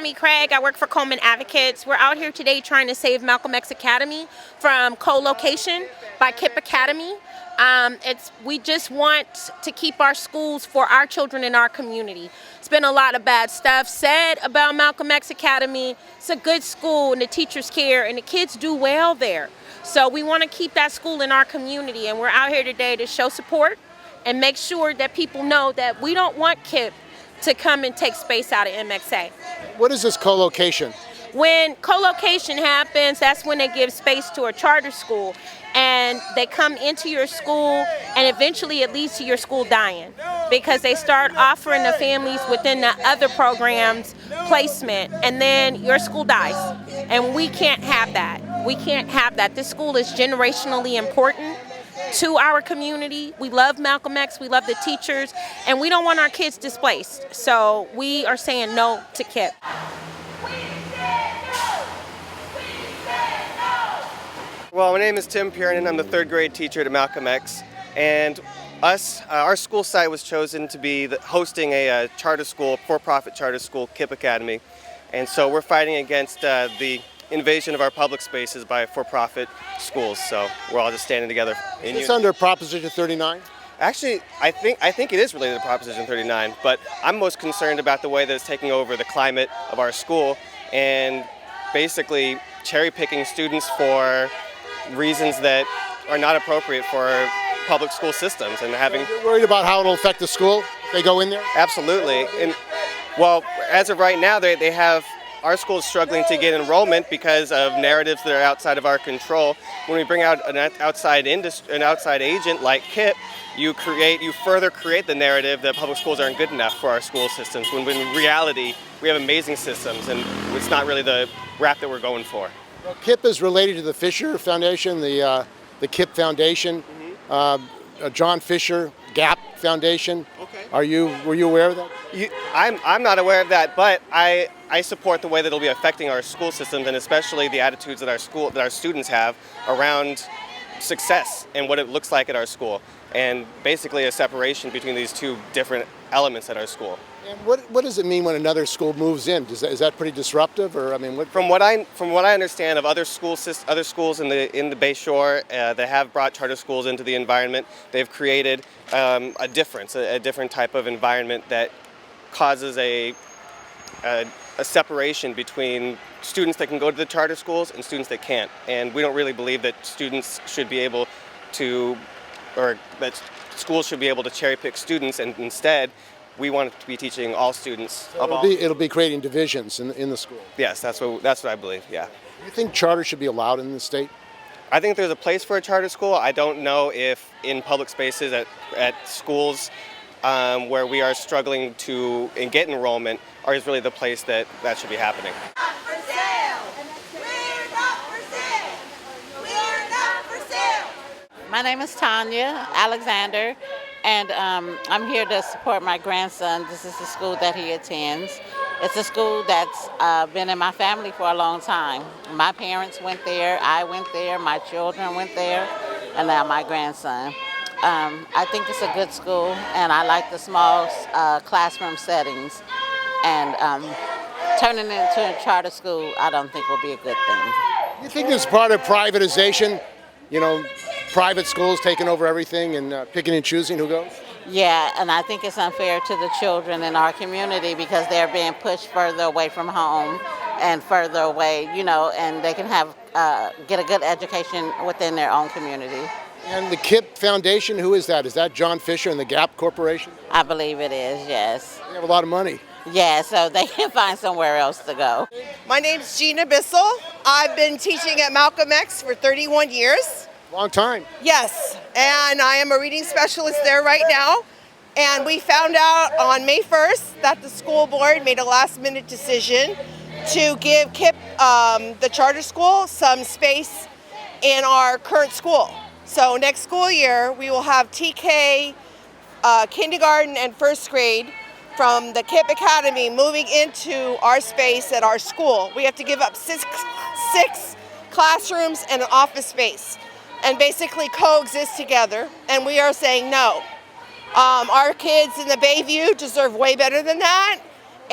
Tommy Craig. I work for Coleman Advocates. We're out here today trying to save Malcom X Academy from co-location by KIPP Academy. We just want to keep our schools for our children in our community. It's been a lot of bad stuff said about Malcom X Academy. It's a good school and the teachers care and the kids do well there. So we want to keep that school in our community, and we're out here today to show support and make sure that people know that we don't want KIPP to come and take space out of MXA. What is this co-location? When co-location happens, that's when they give space to a charter school, and they come into your school, and eventually it leads to your school dying because they start offering the families within the other programs placement, and then your school dies. And we can't have that. We can't have that. This school is generationally important to our community. We love Malcom X, we love the teachers, and we don't want our kids displaced. So we are saying no to KIPP. Well, my name is Tim Piernan. I'm the third grade teacher at Malcom X, and our school site was chosen to be hosting a charter school, for-profit charter school, KIPP Academy, and so we're fighting against the invasion of our public spaces by for-profit schools. So we're all just standing together. It's under Proposition 39? Actually, I think it is related to Proposition 39, but I'm most concerned about the way that it's taking over the climate of our school and basically cherry-picking students for reasons that are not appropriate for public school systems and having. You're worried about how it'll affect the school if they go in there? Absolutely. And well, as of right now, they have. Our school is struggling to get enrollment because of narratives that are outside of our control. When we bring out an outside agent like KIPP, you further create the narrative that public schools aren't good enough for our school systems, when in reality, we have amazing systems, and it's not really the rap that we're going for. Well, KIPP is related to the Fisher Foundation, the KIPP Foundation, John Fisher Gap Foundation. Okay. Were you aware of that? I'm not aware of that, but I support the way that it'll be affecting our school systems, and especially the attitudes that our students have around success and what it looks like at our school, and basically a separation between these two different elements at our school. And what does it mean when another school moves in? Is that pretty disruptive, or I mean, what? From what I understand of other schools in the Bay Shore that have brought charter schools into the environment, they've created a different type of environment that causes a separation between students that can go to the charter schools and students that can't. And we don't really believe that students should be able to, or that schools should be able to cherry pick students, and instead we want to be teaching all students. So it'll be creating divisions in the school. Yes, that's what I believe, yeah. Do you think charter should be allowed in the state? I think there's a place for a charter school. I don't know if in public spaces at schools where we are struggling to get enrollment is really the place that should be happening. Not for sale. We're not for sale. We're not for sale. My name is Tanya Alexander, and I'm here to support my grandson. This is the school that he attends. It's a school that's been in my family for a long time. My parents went there, I went there, my children went there, and now my grandson. I think it's a good school, and I like the small classroom settings. And turning it into a charter school, I don't think will be a good thing. You think it's part of privatization? You know, private schools taking over everything and picking and choosing who goes? Yeah, and I think it's unfair to the children in our community because they're being pushed further away from home and further away, and they can get a good education within their own community. And the KIPP Foundation, who is that? Is that John Fisher and the Gap Corporation? I believe it is, yes. They have a lot of money. Yeah, so they can find somewhere else to go. My name's Gina Bissell. I've been teaching at Malcom X for 31 years. Long time. Yes, and I am a reading specialist there right now. And we found out on May 1st that the school board made a last-minute decision to give KIPP, the charter school, some space in our current school. So next school year, we will have TK, kindergarten and first grade from the KIPP Academy moving into our space at our school. We have to give up six classrooms and an office space and basically coexist together, and we are saying no. Our kids in the Bayview deserve way better than that,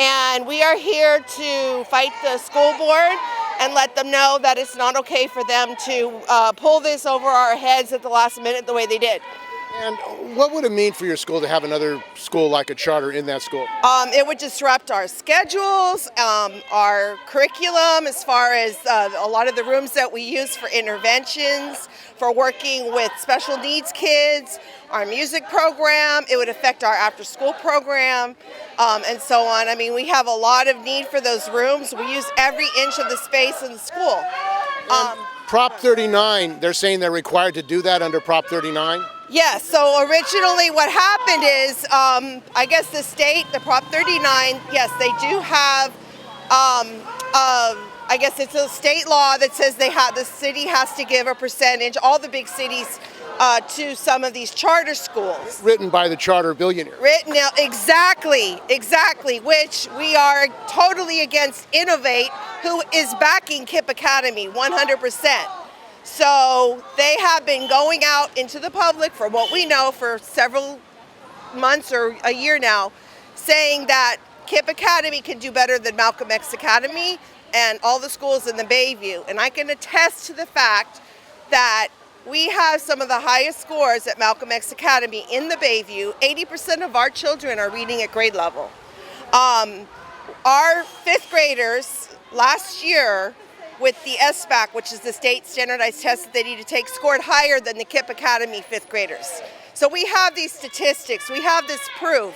And we are here to fight the school board and let them know that it's not okay for them to pull this over our heads at the last minute the way they did. And what would it mean for your school to have another school like a charter in that school? It would disrupt our schedules, our curriculum, as far as a lot of the rooms that we use for interventions, for working with special needs kids, our music program. It would affect our after-school program, and so on. I mean, we have a lot of need for those rooms. We use every inch of the space in the school. Prop 39, they're saying they're required to do that under Prop 39? Yes, so originally what happened is, I guess the state, the Prop 39, yes, they do have, I guess it's a state law that says the city has to give a percentage, all the big cities, to some of these charter schools. Written by the charter billionaire. Exactly, which we are totally against Innovate, who is backing KIPP Academy 100%. So they have been going out into the public, for what we know, for several months or a year now, saying that KIPP Academy can do better than Malcom X Academy and all the schools in the Bayview. And I can attest to the fact that we have some of the highest scores at Malcom X Academy in the Bayview. 80% of our children are reading at grade level. Our fifth graders last year, with the SBAC, which is the state standardized test that they need to take, scored higher than the KIPP Academy fifth graders. So we have these statistics, we have this proof.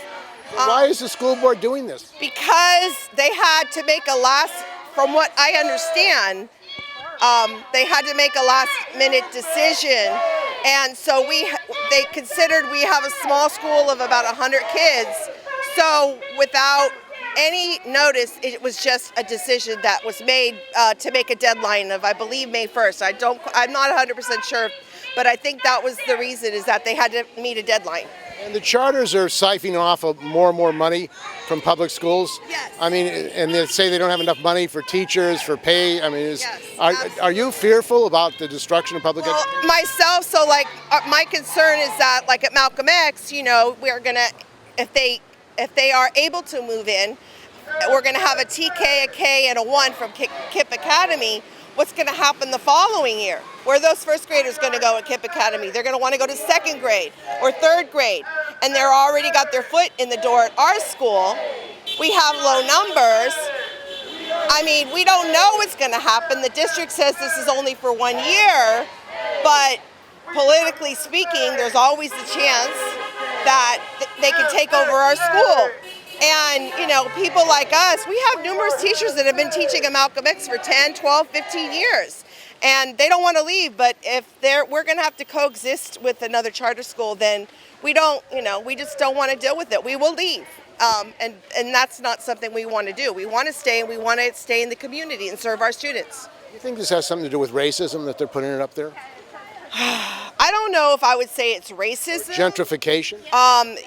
Why is the school board doing this? Because they had to make from what I understand, they had to make a last minute decision. And so they considered we have a small school of about 100 kids. So without any notice, it was just a decision that was made to make a deadline of, I believe, May 1st. I'm not 100% sure, but I think that was the reason, is that they had to meet a deadline. And the charters are siphoning off of more and more money from public schools. Yes. I mean, and they say they don't have enough money for teachers, for pay. I mean, are you fearful about the destruction of public education? Myself, so my concern is that, like at Malcom X, we're gonna, if they are able to move in, we're going to have a TK, a K, and a 1 from KIPP Academy. What's going to happen the following year? Where are those first graders going to go at KIPP Academy? They're going to want to go to second grade or third grade, and they're already got their foot in the door at our school. We have low numbers. I mean, we don't know what's going to happen. The district says this is only for 1 year, but politically speaking, there's always the chance that they can take over our school. And, people like us, we have numerous teachers that have been teaching at Malcom X for 10, 12, 15 years. And they don't want to leave, but if we're going to have to coexist with another charter school, then we just don't want to deal with it. We will leave. And that's not something we want to do. We want to stay, and we want to stay in the community and serve our students. Do you think this has something to do with racism, that they're putting it up there? I don't know if I would say it's racism. Gentrification?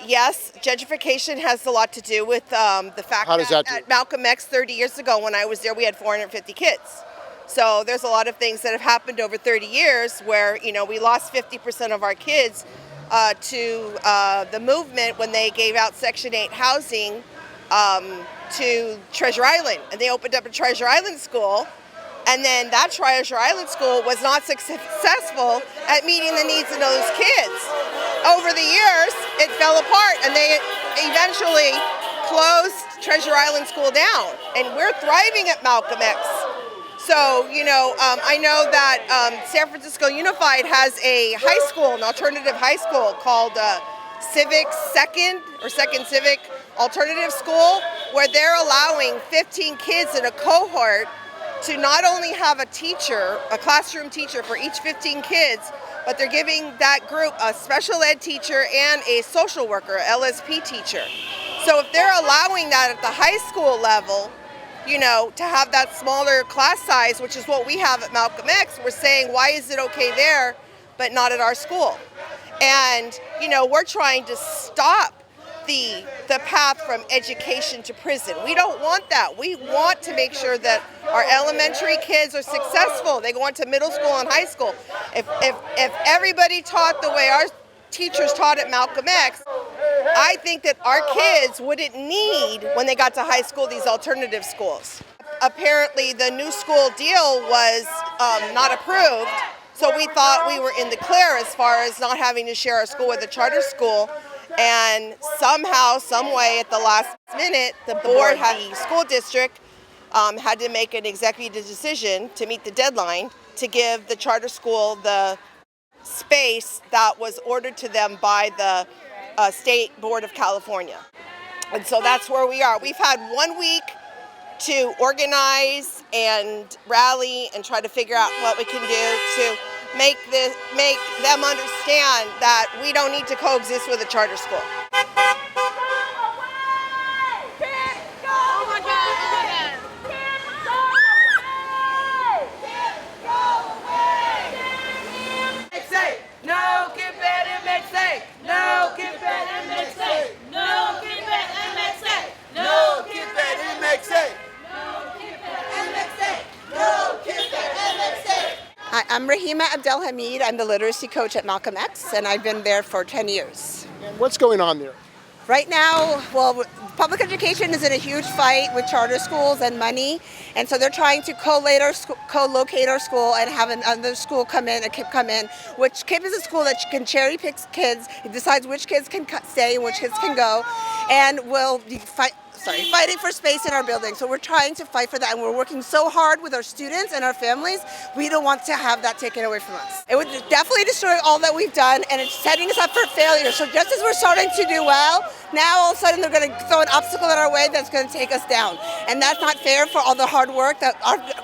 Yes, gentrification has a lot to do with the fact that at Malcom X 30 years ago when I was there, we had 450 kids. So there's a lot of things that have happened over 30 years where, we lost 50% of our kids to the movement when they gave out Section 8 housing to Treasure Island. And they opened up a Treasure Island school. And then that Treasure Island school was not successful at meeting the needs of those kids. Over the years, it fell apart, and they eventually closed Treasure Island School down. And we're thriving at Malcom X. So, I know that San Francisco Unified has a high school, an alternative high school called Civic Second Civic Alternative School, where they're allowing 15 kids in a cohort to not only have a teacher, a classroom teacher for each 15 kids, but they're giving that group a special ed teacher and a social worker, LSP teacher. So if they're allowing that at the high school level, to have that smaller class size, which is what we have at Malcom X, we're saying, why is it okay there, but not at our school? And, we're trying to stop the path from education to prison. We don't want that. We want to make sure that our elementary kids are successful. They go on to middle school and high school. If everybody taught the way our teachers taught at Malcom X, I think that our kids wouldn't need, when they got to high school, these alternative schools. Apparently, the new school deal was not approved, so we thought we were in the clear as far as not having to share our school with a charter school. And somehow, some way, at the last minute, the board, the school district, had to make an executive decision to meet the deadline to give the charter school the space that was ordered to them by the State Board of California. And so that's where we are. We've had 1 week to organize and rally and try to figure out what we can do to make them understand that we don't need to coexist with a charter school. Hi, I'm Rahima Abdelhamid. I'm the literacy coach at Malcom X, and I've been there for 10 years. And what's going on there? Right now, well, public education is in a huge fight with charter schools and money, and so they're trying to co-locate our school and have another school come in, a KIPP come in, which KIPP is a school that can cherry pick kids. It decides which kids can stay and which kids can go, and will be fighting for space in our building. So we're trying to fight for that, and we're working so hard with our students and our families. We don't want to have that taken away from us. It would definitely destroy all that we've done, and it's setting us up for failure. So just as we're starting to do well, now all of a sudden they're going to throw an obstacle in our way that's going to take us down. And that's not fair for all the hard work that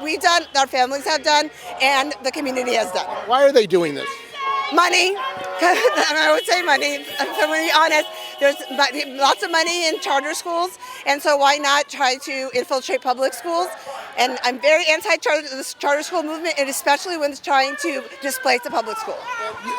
we've done, our families have done, and the community has done. Why are they doing this? Money. I would say money. If I'm going to be honest, there's lots of money in charter schools, and so why not try to infiltrate public schools? And I'm very anti-charter, this charter school movement, and especially when it's trying to displace the public school.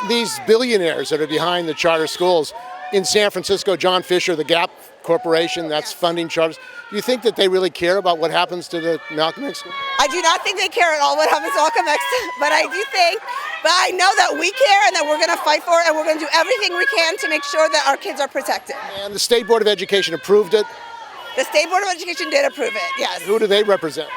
These billionaires that are behind the charter schools in San Francisco, John Fisher, the Gap Corporation, that's funding charters. Do you think that they really care about what happens to the Malcom X school? I do not think they care at all what happens to Malcom X, but I know that we care and that we're going to fight for it, and we're going to do everything we can to make sure that our kids are protected. And the State Board of Education approved it? The State Board of Education did approve it, yes. Who do they represent?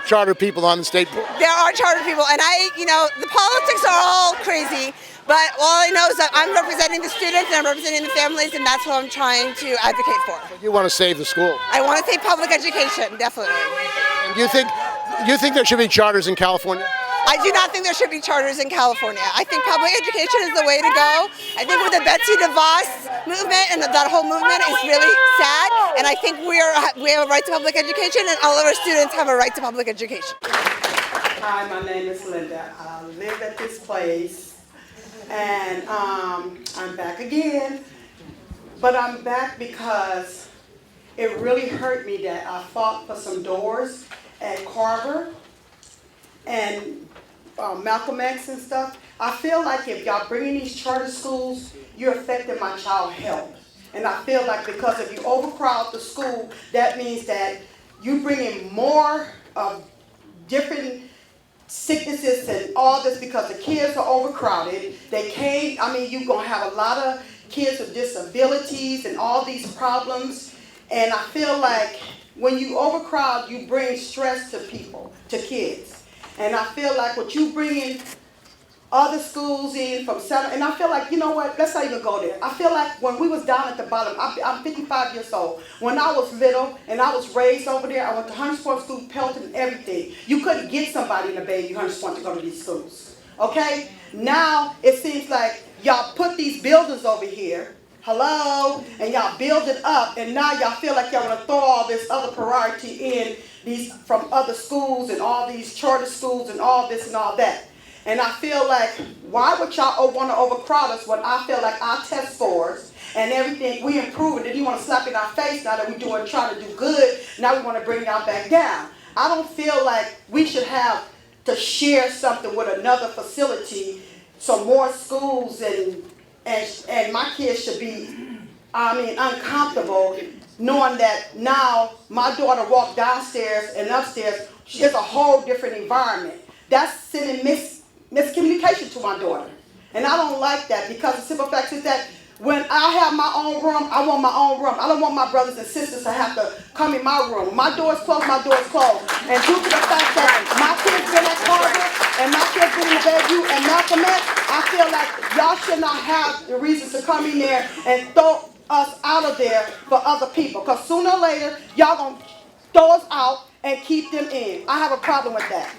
Charter people on the State Board? There are charter people, and the politics are all crazy, but all I know is that I'm representing the students and I'm representing the families, and that's what I'm trying to advocate for. You want to save the school? I want to save public education, definitely. And do you think there should be charters in California? I do not think there should be charters in California. I think public education is the way to go. I think with the Betsy DeVos movement and that whole movement is really sad, and I think we have a right to public education, and all of our students have a right to public education. Hi, my name is Linda. I live at this place, and I'm back again. But I'm back because it really hurt me that I fought for some doors at Carver and Malcom X and stuff. I feel like if y'all bring in these charter schools, you're affecting my child's health. And I feel like because if you overcrowd the school, that means that you bring in more different sicknesses and all this because the kids are overcrowded. You're going to have a lot of kids with disabilities and all these problems. And I feel like when you overcrowd, you bring stress to people, to kids. And I feel like what you bring in other schools in from Southern, and I feel like, you know what, let's not even go there. I feel like when we was down at the bottom, I'm 55 years old. When I was little and I was raised over there, I went to Hunter's Point School, Pelton and everything. You couldn't get somebody in the Bayview Hunter's Point to go to these schools, okay? Now it seems like y'all put these buildings over here, hello, and y'all build it up, and now y'all feel like y'all want to throw all this other priority in these from other schools and all these charter schools and all this and all that. And I feel like, why would y'all want to overcrowd us when I feel like our test scores and everything, we improve it, and you want to slap in our face now that we're trying to do good, now we want to bring y'all back down. I don't feel like we should have to share something with another facility, so more schools and my kids should be, uncomfortable knowing that now my daughter walked downstairs and upstairs, it's a whole different environment. That's sending miscommunication to my daughter. And I don't like that because the simple fact is that When I have my own room, I want my own room. I don't want my brothers and sisters to have to come in my room. My door's closed, my door's closed. And due to the fact that my kids been at Harvard and my kids been in the Bayview and Malcom X, I feel like y'all should not have the reasons to come in there and throw us out of there for other people. Because sooner or later, y'all gonna throw us out and keep them in. I have a problem with that.